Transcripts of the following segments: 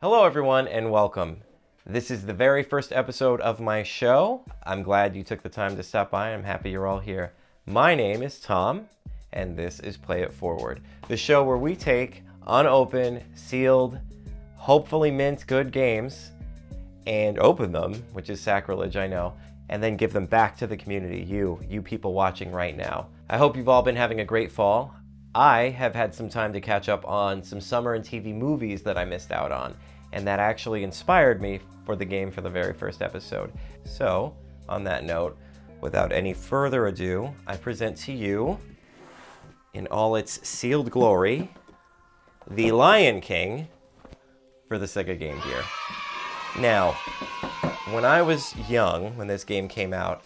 Hello everyone and welcome. This is the very first episode of my show. I'm glad you took the time to stop by. I'm happy you're all here. My name is Tom and this is Play It Forward, the show where we take unopened, sealed, hopefully mint good games and open them, which is sacrilege, I know, and then give them back to the community, you people watching right now. I hope you've all been having a great fall. I have had some time to catch up on some summer and TV movies that I missed out on, and that actually inspired me for the game for the very first episode. So, on that note, without any further ado, I present to you, in all its sealed glory, The Lion King for the Sega Game Gear. Now, when I was young, when this game came out,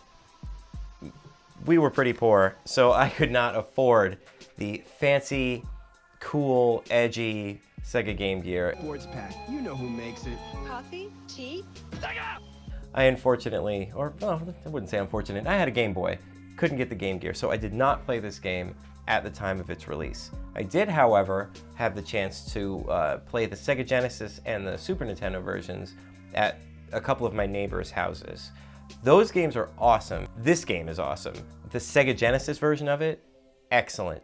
we were pretty poor, so I could not afford the fancy, cool, edgy Sega Game Gear. Sports pack, you know who makes it. Coffee? Tea? I unfortunately, or well, I wouldn't say unfortunate, I had a Game Boy. Couldn't get the Game Gear, so I did not play this game at the time of its release. I did, however, have the chance to play the Sega Genesis and the Super Nintendo versions at a couple of my neighbors' houses. Those games are awesome. This game is awesome. The Sega Genesis version of it, excellent.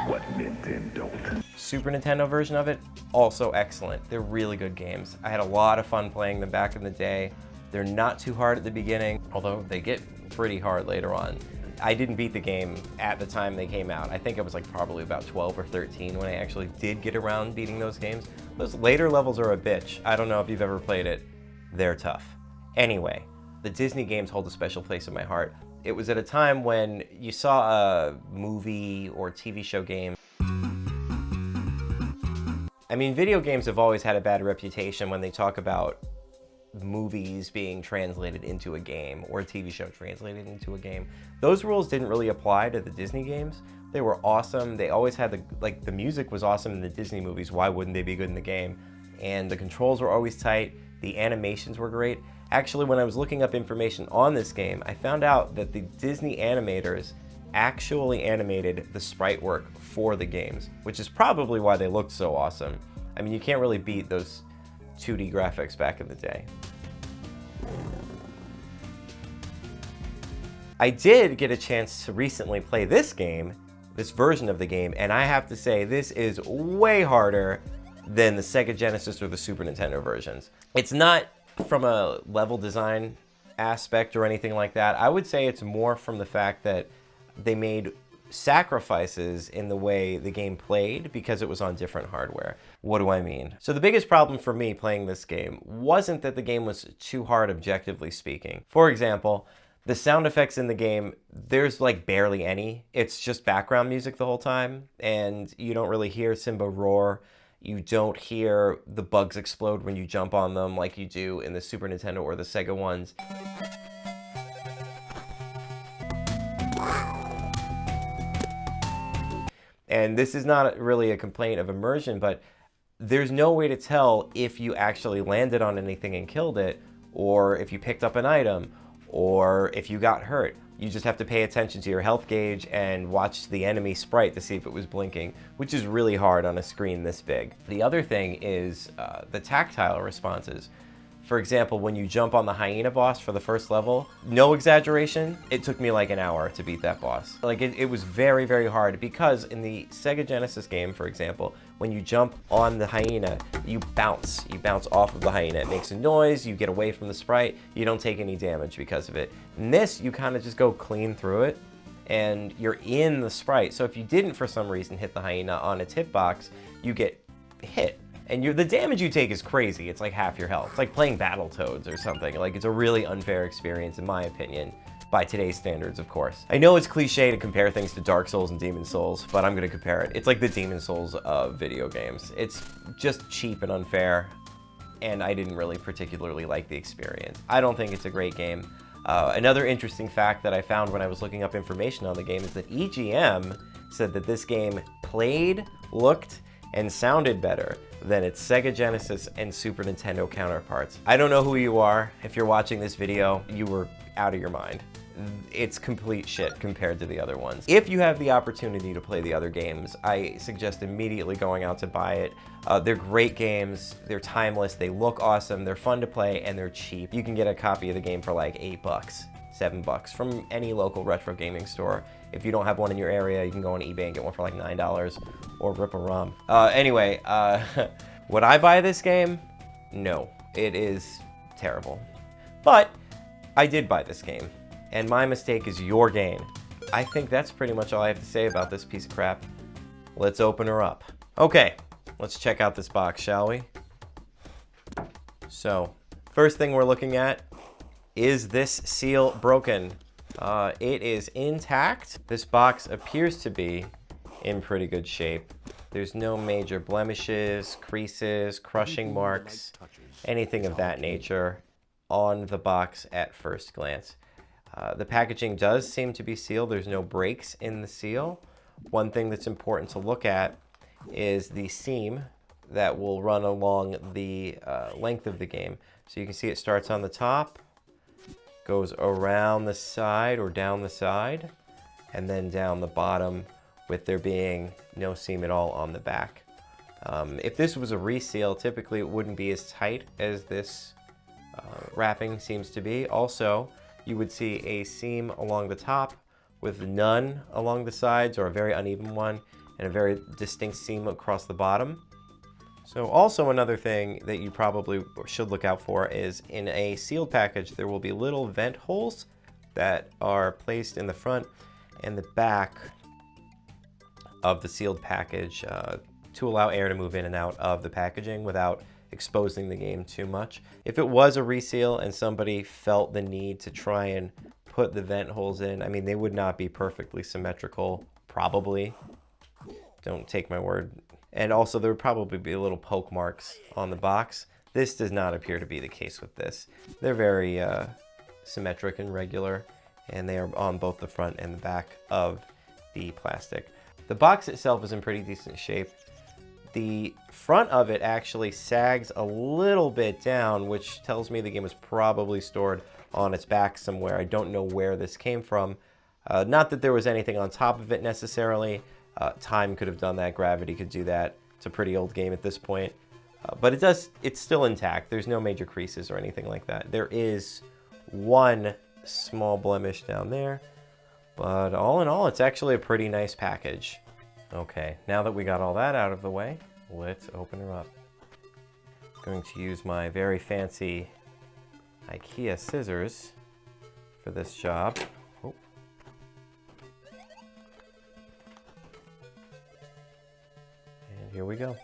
What Nintendo? Super Nintendo version of it, also excellent. They're really good games. I had a lot of fun playing them back in the day. They're not too hard at the beginning, although they get pretty hard later on. I didn't beat the game at the time they came out. I think I was like probably about 12 or 13 when I actually did get around beating those games. Those later levels are a bitch. I don't know if you've ever played it. They're tough. Anyway, the Disney games hold a special place in my heart. It was at a time when you saw a movie or TV show game. I mean, video games have always had a bad reputation when they talk about movies being translated into a game or a TV show translated into a game. Those rules didn't really apply to the Disney games. They were awesome. They always had the music was awesome in the Disney movies. Why wouldn't they be good in the game? And the controls were always tight. The animations were great. Actually, when I was looking up information on this game, I found out that the Disney animators actually animated the sprite work for the games, which is probably why they looked so awesome. I mean, you can't really beat those 2D graphics back in the day. I did get a chance to recently play this game, this version of the game, and I have to say this is way harder than the Sega Genesis or the Super Nintendo versions. It's not from a level design aspect or anything like that. I would say it's more from the fact that they made sacrifices in the way the game played because it was on different hardware. What do I mean? So the biggest problem for me playing this game wasn't that the game was too hard objectively speaking. For example, the sound effects in the game, there's like barely any. It's just background music the whole time, and you don't really hear Simba roar. You don't hear the bugs explode when you jump on them like you do in the Super Nintendo or the Sega ones. And this is not really a complaint of immersion, but there's no way to tell if you actually landed on anything and killed it, or if you picked up an item, or if you got hurt. You just have to pay attention to your health gauge and watch the enemy sprite to see if it was blinking, which is really hard on a screen this big. The other thing is the tactile responses. For example, when you jump on the hyena boss for the first level, no exaggeration, it took me like an hour to beat that boss. Like it was very, very hard because in the Sega Genesis game, for example, when you jump on the hyena, you bounce off of the hyena. It makes a noise, you get away from the sprite, you don't take any damage because of it. In this, you kind of just go clean through it and you're in the sprite. So if you didn't for some reason hit the hyena on its hitbox, you get hit. And the damage you take is crazy. It's like half your health. It's like playing Battletoads or something. Like, it's a really unfair experience, in my opinion, by today's standards, of course. I know it's cliche to compare things to Dark Souls and Demon Souls, but I'm gonna compare it. It's like the Demon Souls of video games. It's just cheap and unfair, and I didn't really particularly like the experience. I don't think it's a great game. Another interesting fact that I found when I was looking up information on the game is that EGM said that this game played, looked, and sounded better than its Sega Genesis and Super Nintendo counterparts. I don't know who you are. If you're watching this video, you were out of your mind. it's complete shit compared to the other ones. If you have the opportunity to play the other games, I suggest immediately going out to buy it. They're great games, they're timeless, they look awesome, they're fun to play, and they're cheap. You can get a copy of the game for like $8, $7 from any local retro gaming store. If you don't have one in your area, you can go on eBay and get one for like $9 or rip a rum. Anyway, would I buy this game? No, it is terrible. But I did buy this game, and my mistake is your gain. I think that's pretty much all I have to say about this piece of crap. Let's open her up. Okay, let's check out this box, shall we? So, first thing we're looking at, is this seal broken? It is intact. This box appears to be in pretty good shape. There's no major blemishes, creases, crushing marks, anything of that nature on the box at first glance. The packaging does seem to be sealed. There's no breaks in the seal. One thing that's important to look at is the seam that will run along the length of the game. So you can see it starts on the top, goes around the side or down the side, and then down the bottom, with there being no seam at all on the back. If this was a reseal, typically it wouldn't be as tight as this wrapping seems to be. Also, you would see a seam along the top with none along the sides, or a very uneven one, and a very distinct seam across the bottom. So also another thing that you probably should look out for is in a sealed package, there will be little vent holes that are placed in the front and the back of the sealed package to allow air to move in and out of the packaging without exposing the game too much. If it was a reseal and somebody felt the need to try and put the vent holes in, I mean, they would not be perfectly symmetrical, probably. Don't take my word. And also there would probably be little poke marks on the box. This does not appear to be the case with this. They're very symmetric and regular, and they are on both the front and the back of the plastic. The box itself is in pretty decent shape. The front of it actually sags a little bit down, which tells me the game was probably stored on its back somewhere. I don't know where this came from. Not that there was anything on top of it necessarily. Time could have done that, gravity could do that. It's a pretty old game at this point. But it's still intact. There's no major creases or anything like that. There is one small blemish down there, but all in all, it's actually a pretty nice package. Okay, now that we got all that out of the way, let's open her up. I'm going to use my very fancy IKEA scissors for this job. Oh. And here we go.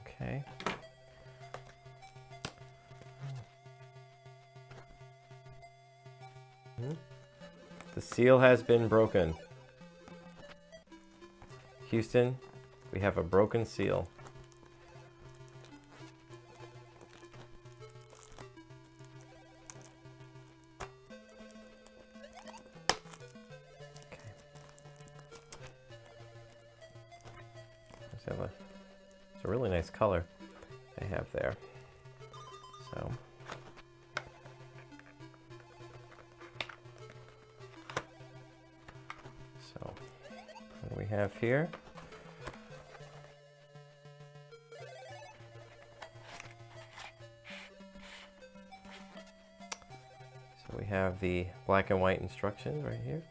Okay. The seal has been broken. Houston, we have a broken seal. Okay. It's a really nice color they have there. So. What do we have here? So we have the black and white instructions right here.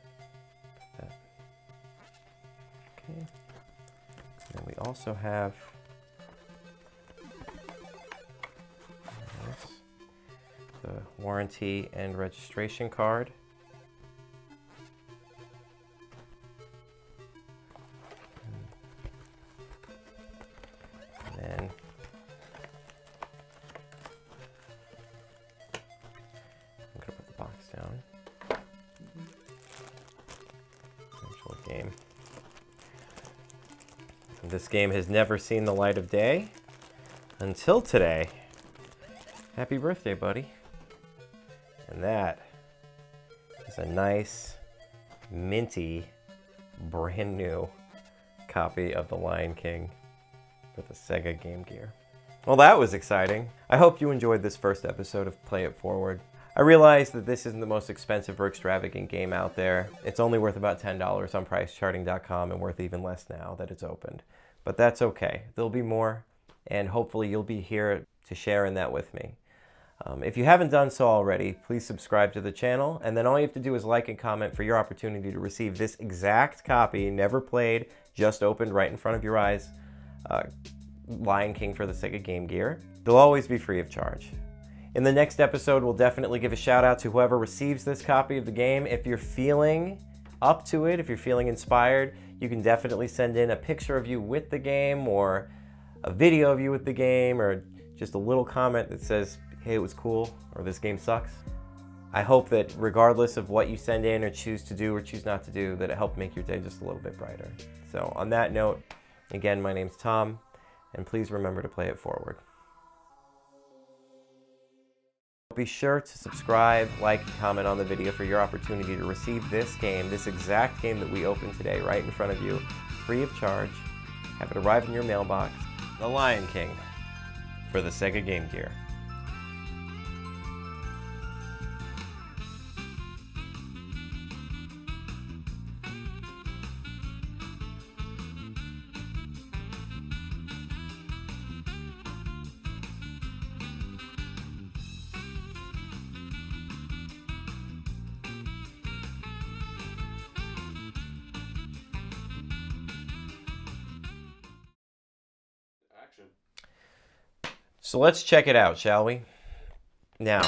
Okay. And we also have this, the warranty and registration card. And I'm gonna put the box down. Actual game. And this game has never seen the light of day until today. Happy birthday, buddy. And that is a nice, minty, brand new copy of The Lion King for the Sega Game Gear. Well, that was exciting. I hope you enjoyed this first episode of Play It Forward. I realize that this isn't the most expensive or extravagant game out there. It's only worth about $10 on pricecharting.com and worth even less now that it's opened. But that's okay. There'll be more, and hopefully you'll be here to share in that with me. If you haven't done so already, please subscribe to the channel, and then all you have to do is like and comment for your opportunity to receive this exact copy, never played, just opened right in front of your eyes, Lion King for the Sega Game Gear. They'll always be free of charge. In the next episode, we'll definitely give a shout out to whoever receives this copy of the game. If you're feeling up to it, if you're feeling inspired, you can definitely send in a picture of you with the game, or a video of you with the game, or just a little comment that says, hey, it was cool, or this game sucks. I hope that regardless of what you send in or choose to do or choose not to do, that it helped make your day just a little bit brighter. So on that note, again, my name's Tom, and please remember to play it forward. Be sure to subscribe, like, and comment on the video for your opportunity to receive this game, this exact game that we opened today right in front of you, free of charge. Have it arrive in your mailbox. The Lion King for the Sega Game Gear. So let's check it out, shall we? Now,